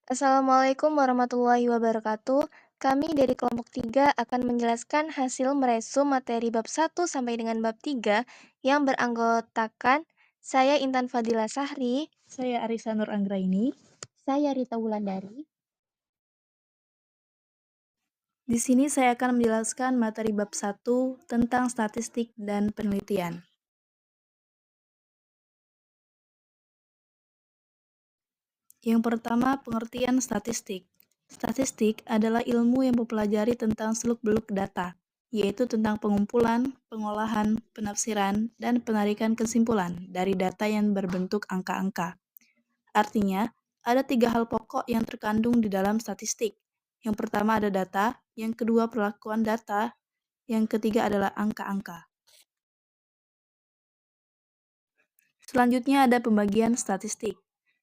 Assalamualaikum warahmatullahi wabarakatuh. Kami dari kelompok 3 akan menjelaskan hasil meresum materi bab 1 sampai dengan bab 3 yang beranggotakan saya Intan Fadila Sahri, Saya Arisa Nur Anggraini. saya Rita Wulandari. Di sini saya akan menjelaskan materi bab 1 tentang statistik dan penelitian. Yang pertama, pengertian statistik. Statistik adalah ilmu yang mempelajari tentang seluk-beluk data, yaitu tentang pengumpulan, pengolahan, penafsiran, dan penarikan kesimpulan dari data yang berbentuk angka-angka. Artinya, ada 3 hal pokok yang terkandung di dalam statistik. Yang pertama ada data, yang kedua perlakuan data, yang ketiga adalah angka-angka. Selanjutnya ada pembagian statistik.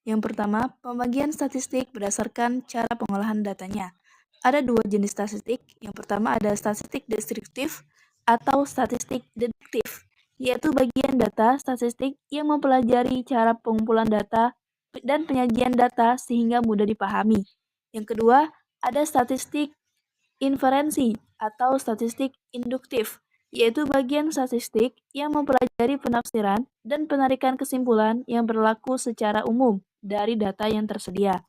Yang pertama, pembagian statistik berdasarkan cara pengolahan datanya. Ada 2 jenis statistik. Yang pertama ada statistik deskriptif atau statistik deduktif, yaitu bagian data statistik yang mempelajari cara pengumpulan data dan penyajian data sehingga mudah dipahami. Yang kedua, ada statistik inferensi atau statistik induktif, yaitu bagian statistik yang mempelajari penafsiran dan penarikan kesimpulan yang berlaku secara umum dari data yang tersedia.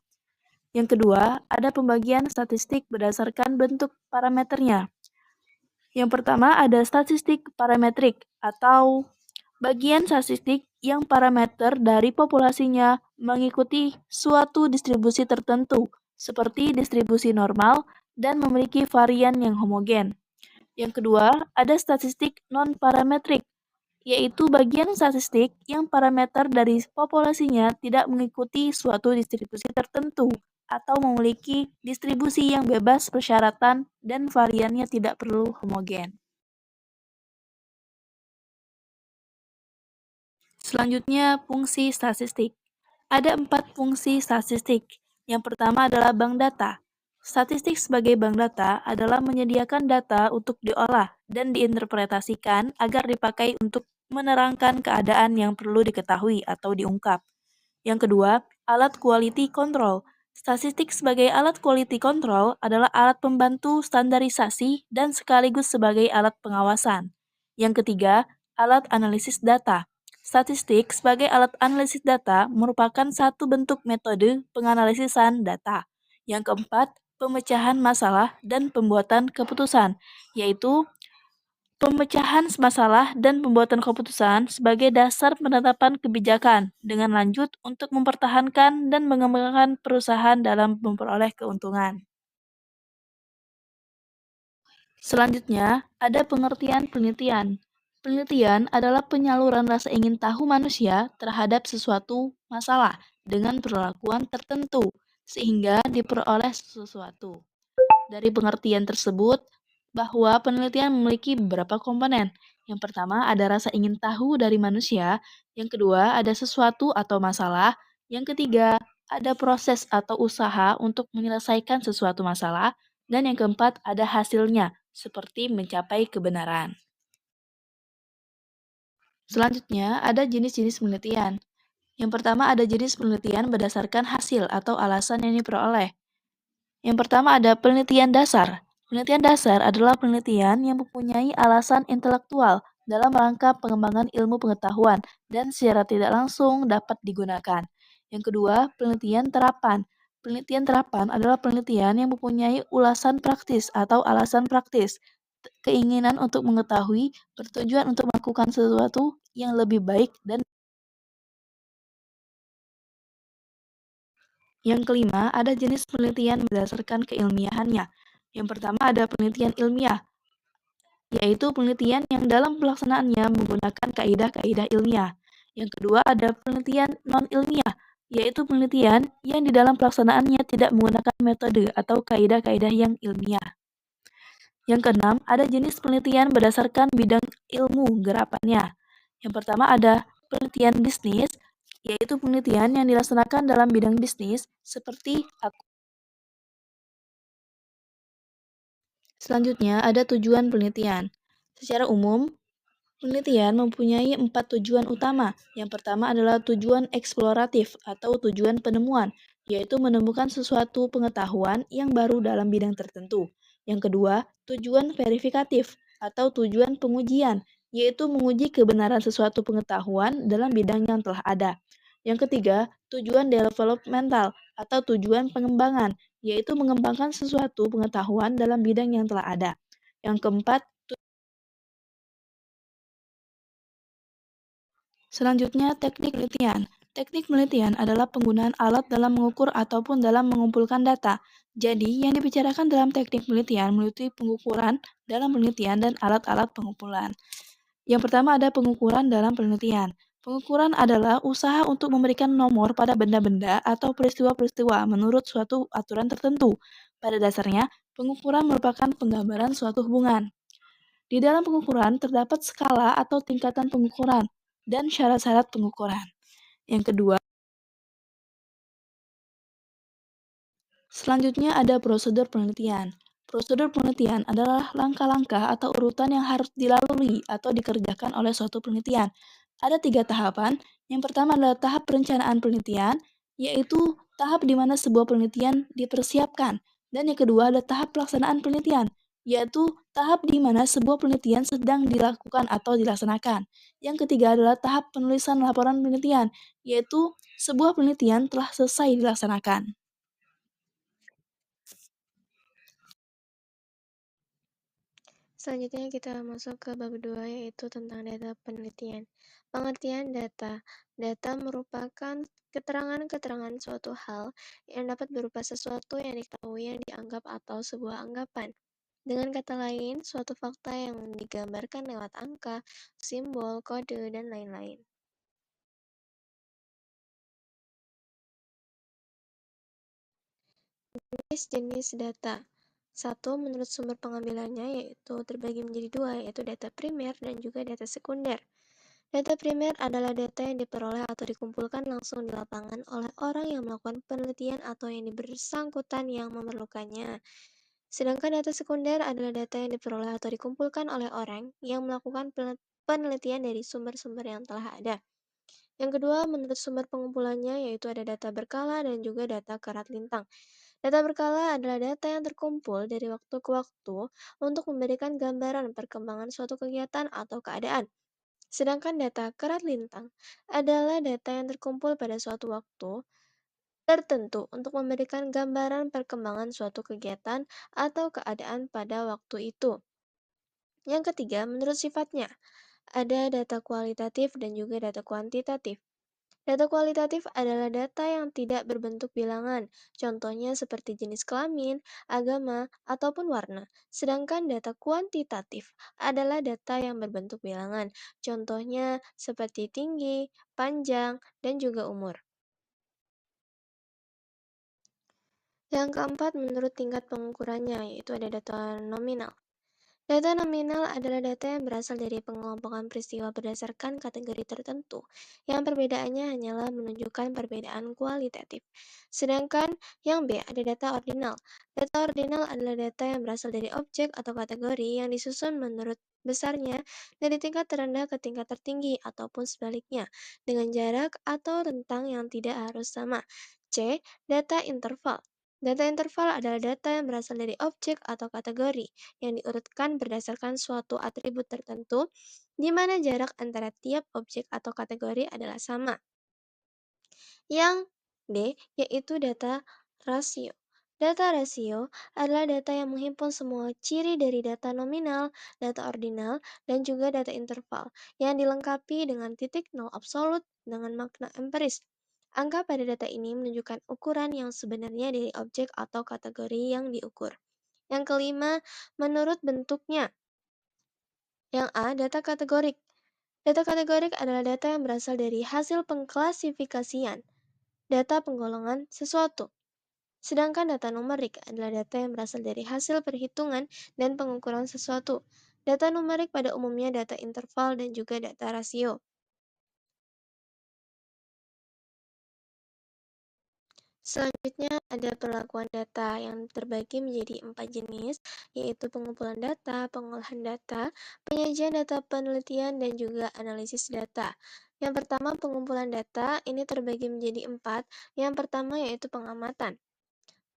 Yang kedua, ada pembagian statistik berdasarkan bentuk parameternya. Yang pertama ada statistik parametrik atau bagian statistik yang parameter dari populasinya mengikuti suatu distribusi tertentu, seperti distribusi normal dan memiliki varian yang homogen. Yang kedua, ada statistik non-parametrik, yaitu bagian statistik yang parameter dari populasinya tidak mengikuti suatu distribusi tertentu atau memiliki distribusi yang bebas persyaratan dan variannya tidak perlu homogen. Selanjutnya, fungsi statistik. Ada 4 fungsi statistik. Yang pertama adalah bank data. Statistik sebagai bank data adalah menyediakan data untuk diolah dan diinterpretasikan agar dipakai untuk menerangkan keadaan yang perlu diketahui atau diungkap. Yang kedua, alat quality control. Statistik sebagai alat quality control adalah alat pembantu standarisasi dan sekaligus sebagai alat pengawasan. Yang ketiga, alat analisis data. Statistik sebagai alat analisis data merupakan satu bentuk metode penganalisisan data. Yang keempat, pemecahan masalah dan pembuatan keputusan, yaitu pemecahan masalah dan pembuatan keputusan sebagai dasar penetapan kebijakan dengan lanjut untuk mempertahankan dan mengembangkan perusahaan dalam memperoleh keuntungan. Selanjutnya, ada pengertian penelitian. Penelitian adalah penyaluran rasa ingin tahu manusia terhadap sesuatu masalah dengan perlakuan tertentu sehingga diperoleh sesuatu. Dari pengertian tersebut, bahwa penelitian memiliki beberapa komponen. Yang pertama ada rasa ingin tahu dari manusia, yang kedua ada sesuatu atau masalah, yang ketiga ada proses atau usaha untuk menyelesaikan sesuatu masalah, dan yang keempat ada hasilnya, seperti mencapai kebenaran. Selanjutnya ada jenis-jenis penelitian. Yang pertama ada jenis penelitian berdasarkan hasil atau alasan yang diperoleh. Yang pertama ada penelitian dasar. Penelitian dasar adalah penelitian yang mempunyai alasan intelektual dalam rangka pengembangan ilmu pengetahuan dan secara tidak langsung dapat digunakan. Yang kedua, penelitian terapan. Penelitian terapan adalah penelitian yang mempunyai ulasan praktis atau alasan praktis, keinginan untuk mengetahui, bertujuan untuk melakukan sesuatu yang lebih baik dan yang kelima, ada jenis penelitian berdasarkan keilmiahannya. Yang pertama ada penelitian ilmiah, yaitu penelitian yang dalam pelaksanaannya menggunakan kaidah-kaidah ilmiah. Yang kedua ada penelitian non-ilmiah, yaitu penelitian yang di dalam pelaksanaannya tidak menggunakan metode atau kaidah-kaidah yang ilmiah. Yang keenam, ada jenis penelitian berdasarkan bidang ilmu gerapannya. Yang pertama ada penelitian bisnis, yaitu penelitian yang dilaksanakan dalam bidang bisnis seperti selanjutnya ada tujuan penelitian. Secara umum, penelitian mempunyai 4 tujuan utama. Yang pertama adalah tujuan eksploratif atau tujuan penemuan. yaitu menemukan sesuatu pengetahuan yang baru dalam bidang tertentu. Yang kedua, tujuan verifikatif atau tujuan pengujian, yaitu menguji kebenaran sesuatu pengetahuan dalam bidang yang telah ada. Yang ketiga, tujuan developmental atau tujuan pengembangan, yaitu mengembangkan sesuatu pengetahuan dalam bidang yang telah ada. Yang keempat, selanjutnya, teknik penelitian. Teknik penelitian adalah penggunaan alat dalam mengukur ataupun dalam mengumpulkan data. Jadi, yang dibicarakan dalam teknik penelitian meliputi pengukuran dalam penelitian dan alat-alat pengumpulan. Yang pertama ada pengukuran dalam penelitian. Pengukuran adalah usaha untuk memberikan nomor pada benda-benda atau peristiwa-peristiwa menurut suatu aturan tertentu. Pada dasarnya, pengukuran merupakan penggambaran suatu hubungan. Di dalam pengukuran terdapat skala atau tingkatan pengukuran dan syarat-syarat pengukuran. Yang kedua, selanjutnya ada prosedur penelitian. Prosedur penelitian adalah langkah-langkah atau urutan yang harus dilalui atau dikerjakan oleh suatu penelitian. Ada 3 tahapan. Yang pertama adalah tahap perencanaan penelitian, yaitu tahap di mana sebuah penelitian dipersiapkan. Dan yang kedua adalah tahap pelaksanaan penelitian, yaitu tahap di mana sebuah penelitian sedang dilakukan atau dilaksanakan. Yang ketiga adalah tahap penulisan laporan penelitian, yaitu sebuah penelitian telah selesai dilaksanakan. Selanjutnya kita masuk ke bab 2 yaitu tentang data penelitian. Pengertian data. Data merupakan keterangan-keterangan suatu hal yang dapat berupa sesuatu yang diketahui yang dianggap atau sebuah anggapan. Dengan kata lain, suatu fakta yang digambarkan lewat angka, simbol, kode, dan lain-lain. Jenis data. Satu, menurut sumber pengambilannya, yaitu terbagi menjadi dua, yaitu data primer dan juga data sekunder. Data primer adalah data yang diperoleh atau dikumpulkan langsung di lapangan oleh orang yang melakukan penelitian atau yang bersangkutan yang memerlukannya. Sedangkan data sekunder adalah data yang diperoleh atau dikumpulkan oleh orang yang melakukan penelitian dari sumber-sumber yang telah ada. Yang kedua, menurut sumber pengumpulannya, yaitu ada data berkala dan juga data kerat lintang. Data berkala adalah data yang terkumpul dari waktu ke waktu untuk memberikan gambaran perkembangan suatu kegiatan atau keadaan. Sedangkan data kerat lintang adalah data yang terkumpul pada suatu waktu tertentu untuk memberikan gambaran perkembangan suatu kegiatan atau keadaan pada waktu itu. Yang ketiga, menurut sifatnya, ada data kualitatif dan juga data kuantitatif. Data kualitatif adalah data yang tidak berbentuk bilangan, contohnya seperti jenis kelamin, agama, ataupun warna. Sedangkan data kuantitatif adalah data yang berbentuk bilangan, contohnya seperti tinggi, panjang, dan juga umur. Yang keempat, menurut tingkat pengukurannya, yaitu ada data nominal. Data nominal adalah data yang berasal dari pengelompokan peristiwa berdasarkan kategori tertentu, yang perbedaannya hanyalah menunjukkan perbedaan kualitatif. Sedangkan yang B ada data ordinal. Data ordinal adalah data yang berasal dari objek atau kategori yang disusun menurut besarnya dari tingkat terendah ke tingkat tertinggi ataupun sebaliknya, dengan jarak atau rentang yang tidak harus sama. C. Data interval. Data interval adalah data yang berasal dari objek atau kategori yang diurutkan berdasarkan suatu atribut tertentu, di mana jarak antara tiap objek atau kategori adalah sama. Yang D, yaitu data rasio. Data rasio adalah data yang menghimpun semua ciri dari data nominal, data ordinal, dan juga data interval, yang dilengkapi dengan titik nol absolut dengan makna empiris. Angka pada data ini menunjukkan ukuran yang sebenarnya dari objek atau kategori yang diukur. Yang kelima, menurut bentuknya. Yang A, data kategorik. Data kategorik adalah data yang berasal dari hasil pengklasifikasian, data penggolongan sesuatu. Sedangkan data numerik adalah data yang berasal dari hasil perhitungan dan pengukuran sesuatu. Data numerik pada umumnya data interval dan juga data rasio. Selanjutnya ada perlakuan data yang terbagi menjadi 4 jenis, yaitu pengumpulan data, pengolahan data, penyajian data penelitian, dan juga analisis data. Yang pertama, pengumpulan data ini terbagi menjadi 4. Yang pertama yaitu pengamatan.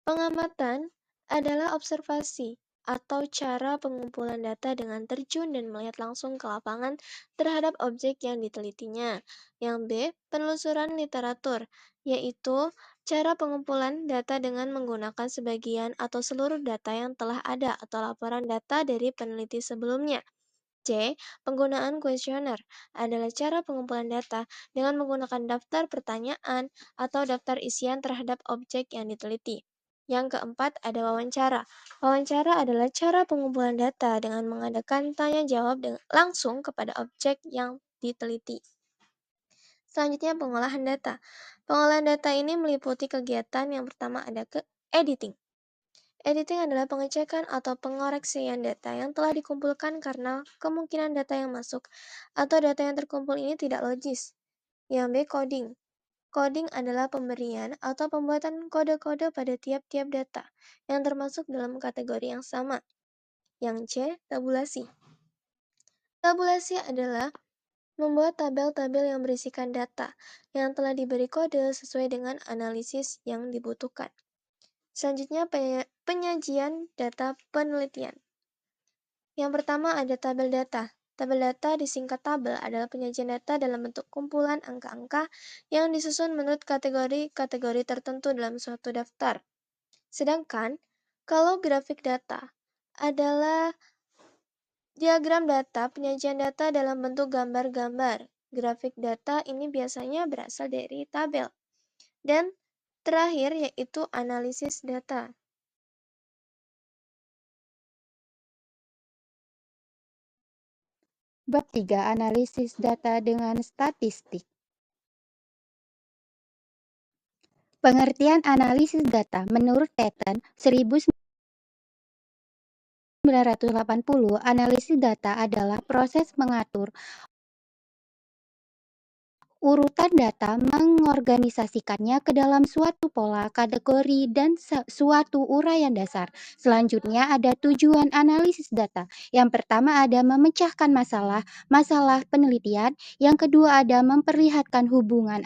Pengamatan adalah observasi atau cara pengumpulan data dengan terjun dan melihat langsung ke lapangan terhadap objek yang ditelitinya. Yang B, penelusuran literatur, yaitu cara pengumpulan data dengan menggunakan sebagian atau seluruh data yang telah ada atau laporan data dari peneliti sebelumnya. C. Penggunaan kuesioner adalah cara pengumpulan data dengan menggunakan daftar pertanyaan atau daftar isian terhadap objek yang diteliti. Yang keempat, ada wawancara. Wawancara adalah cara pengumpulan data dengan mengadakan tanya jawab langsung kepada objek yang diteliti. Selanjutnya, pengolahan data. Pengolahan data ini meliputi kegiatan yang pertama ada editing. Editing adalah pengecekan atau pengoreksian data yang telah dikumpulkan karena kemungkinan data yang masuk atau data yang terkumpul ini tidak logis. Yang B, coding. Coding adalah pemberian atau pembuatan kode-kode pada tiap-tiap data yang termasuk dalam kategori yang sama. Yang C, tabulasi. Tabulasi adalah membuat tabel-tabel yang berisikan data yang telah diberi kode sesuai dengan analisis yang dibutuhkan. Selanjutnya, penyajian data penelitian. Yang pertama ada tabel data. Tabel data disingkat tabel adalah penyajian data dalam bentuk kumpulan angka-angka yang disusun menurut kategori-kategori tertentu dalam suatu daftar. Sedangkan, kalau grafik data adalah diagram data, penyajian data dalam bentuk gambar-gambar. Grafik data ini biasanya berasal dari tabel. Dan terakhir yaitu analisis data. Bab 3. Analisis data dengan statistik. Pengertian analisis data menurut Tetten 1980, analisis data adalah proses mengatur urutan data, mengorganisasikannya ke dalam suatu pola, kategori, dan suatu uraian dasar. Selanjutnya ada tujuan analisis data. Yang pertama ada memecahkan masalah penelitian. Yang kedua ada memperlihatkan hubungan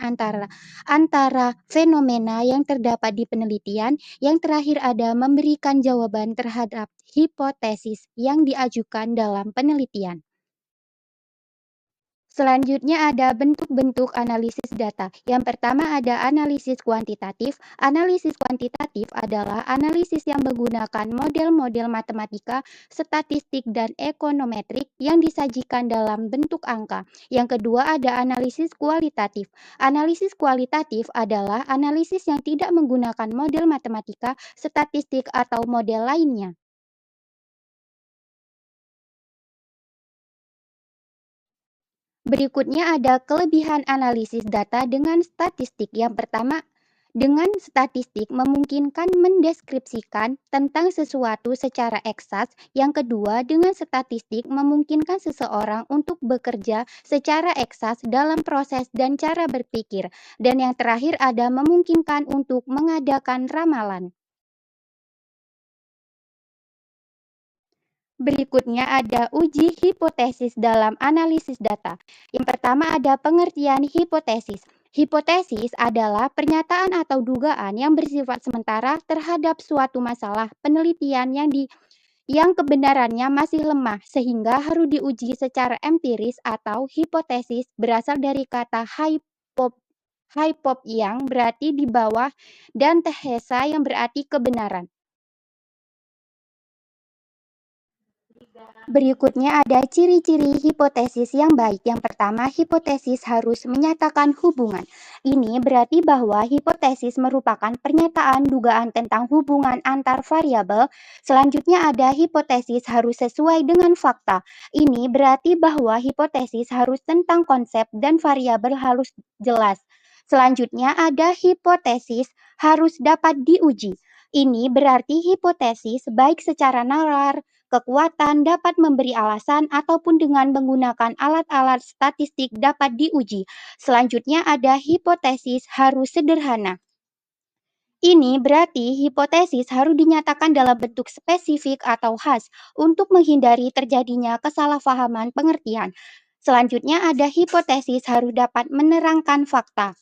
antara fenomena yang terdapat di penelitian. Yang terakhir ada memberikan jawaban terhadap hipotesis yang diajukan dalam penelitian. Selanjutnya ada bentuk-bentuk analisis data. Yang pertama ada analisis kuantitatif. Analisis kuantitatif adalah analisis yang menggunakan model-model matematika, statistik, dan ekonometrik yang disajikan dalam bentuk angka. Yang kedua ada analisis kualitatif. Analisis kualitatif adalah analisis yang tidak menggunakan model matematika, statistik, atau model lainnya. Berikutnya ada kelebihan analisis data dengan statistik. Yang pertama, dengan statistik memungkinkan mendeskripsikan tentang sesuatu secara eksaks. Yang kedua, dengan statistik memungkinkan seseorang untuk bekerja secara eksaks dalam proses dan cara berpikir. Dan yang terakhir ada memungkinkan untuk mengadakan ramalan. Berikutnya ada uji hipotesis dalam analisis data. Yang pertama ada pengertian hipotesis. Hipotesis adalah pernyataan atau dugaan yang bersifat sementara terhadap suatu masalah penelitian yang kebenarannya masih lemah sehingga harus diuji secara empiris, atau hipotesis berasal dari kata hypop yang berarti di bawah dan thesa yang berarti kebenaran. Berikutnya ada ciri-ciri hipotesis yang baik. Yang pertama, hipotesis harus menyatakan hubungan. Ini berarti bahwa hipotesis merupakan pernyataan dugaan tentang hubungan antar variabel. Selanjutnya ada hipotesis harus sesuai dengan fakta. Ini berarti bahwa hipotesis harus tentang konsep dan variabel harus jelas. Selanjutnya ada hipotesis harus dapat diuji. Ini berarti hipotesis baik secara nalar, kekuatan, dapat memberi alasan, ataupun dengan menggunakan alat-alat statistik dapat diuji. Selanjutnya ada hipotesis harus sederhana. Ini berarti hipotesis harus dinyatakan dalam bentuk spesifik atau khas untuk menghindari terjadinya kesalahpahaman pengertian. Selanjutnya ada hipotesis harus dapat menerangkan fakta.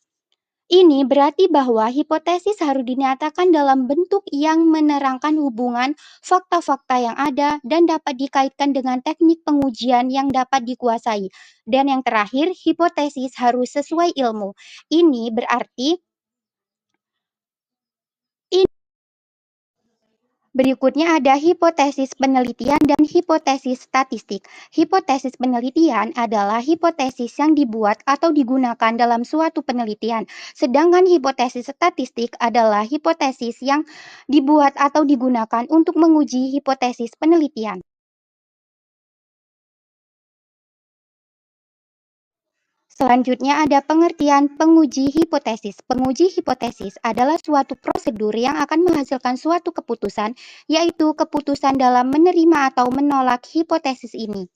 Ini berarti bahwa hipotesis harus dinyatakan dalam bentuk yang menerangkan hubungan fakta-fakta yang ada dan dapat dikaitkan dengan teknik pengujian yang dapat dikuasai. Dan yang terakhir, hipotesis harus sesuai ilmu. Ini berarti Berikutnya ada hipotesis penelitian dan hipotesis statistik. Hipotesis penelitian adalah hipotesis yang dibuat atau digunakan dalam suatu penelitian. Sedangkan hipotesis statistik adalah hipotesis yang dibuat atau digunakan untuk menguji hipotesis penelitian. Selanjutnya ada pengertian penguji hipotesis. Penguji hipotesis adalah suatu prosedur yang akan menghasilkan suatu keputusan, yaitu keputusan dalam menerima atau menolak hipotesis ini.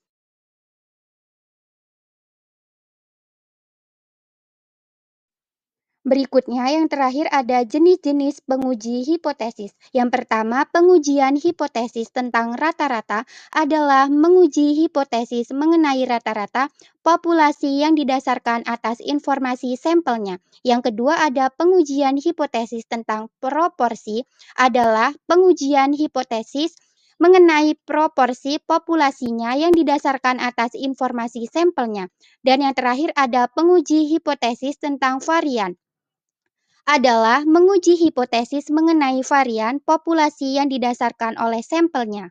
Berikutnya yang terakhir ada jenis-jenis penguji hipotesis. Yang pertama, pengujian hipotesis tentang rata-rata adalah menguji hipotesis mengenai rata-rata populasi yang didasarkan atas informasi sampelnya. Yang kedua ada pengujian hipotesis tentang proporsi adalah pengujian hipotesis mengenai proporsi populasinya yang didasarkan atas informasi sampelnya. Dan yang terakhir ada penguji hipotesis tentang varian adalah menguji hipotesis mengenai varian populasi yang didasarkan oleh sampelnya.